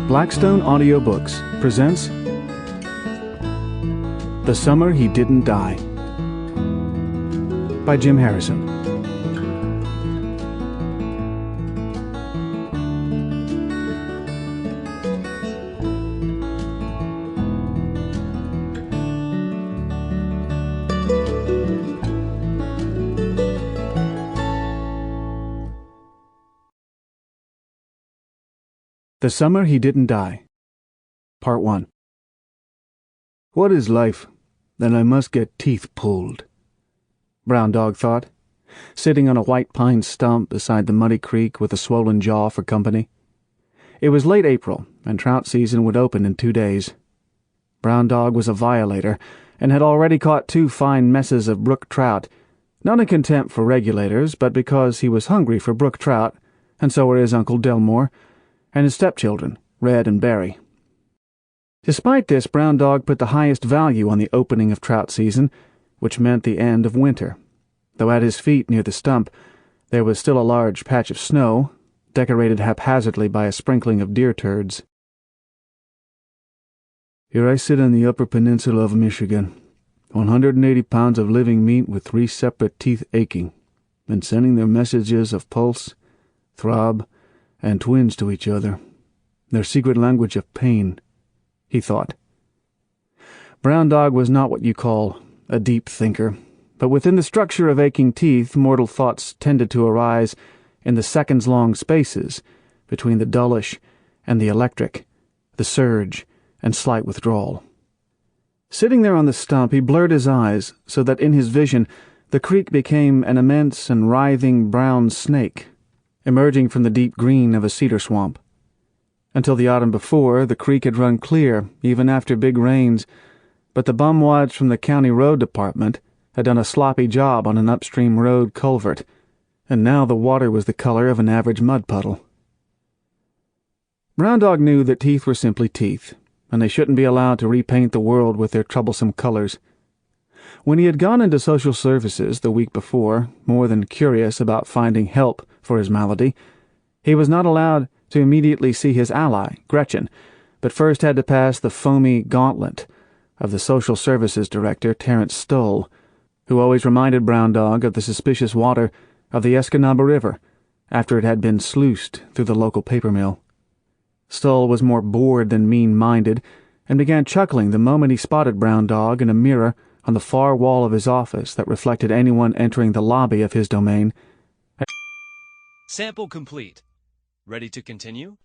Blackstone Audiobooks presents The Summer He Didn't Die by Jim Harrison. The Summer He Didn't Die, Part 1. What is life? Then I must get teeth pulled, Brown Dog thought, sitting on a white pine stump beside the muddy creek with a swollen jaw for company. It was late April, and trout season would open in 2 days. Brown Dog was a violator, and had already caught 2 fine messes of brook trout, not in contempt for regulators, but because he was hungry for brook trout, and so were his Uncle Delmore, and his stepchildren, Red and Barry. Despite this, Brown Dog put the highest value on the opening of trout season, which meant the end of winter, though at his feet near the stump there was still a large patch of snow, decorated haphazardly by a sprinkling of deer turds. Here I sit on the upper peninsula of Michigan, 180 pounds of living meat with 3 separate teeth aching, and sending their messages of pulse, throb, and twins to each other, their secret language of pain, he thought. Brown Dog was not what you call a deep thinker, but within the structure of aching teeth, mortal thoughts tended to arise in the seconds-long spaces between the dullish and the electric, the surge and slight withdrawal. Sitting there on the stump, he blurred his eyes so that in his vision the creek became an immense and writhing brown snake, emerging from the deep green of a cedar swamp. Until the autumn before, the creek had run clear, even after big rains, but the bumwads from the county road department had done a sloppy job on an upstream road culvert, and now the water was the color of an average mud puddle. Brown Dog knew that teeth were simply teeth, and they shouldn't be allowed to repaint the world with their troublesome colors. When he had gone into social services the week before, more than curious about finding help for his malady, he was not allowed to immediately see his ally, Gretchen, but first had to pass the foamy gauntlet of the social services director, Terence Stoll, who always reminded Brown Dog of the suspicious water of the Escanaba River after it had been sluiced through the local paper mill. Stoll was more bored than mean-minded, and began chuckling the moment he spotted Brown Dog in a mirror on the far wall of his office that reflected anyone entering the lobby of his domain. Sample complete. Ready to continue?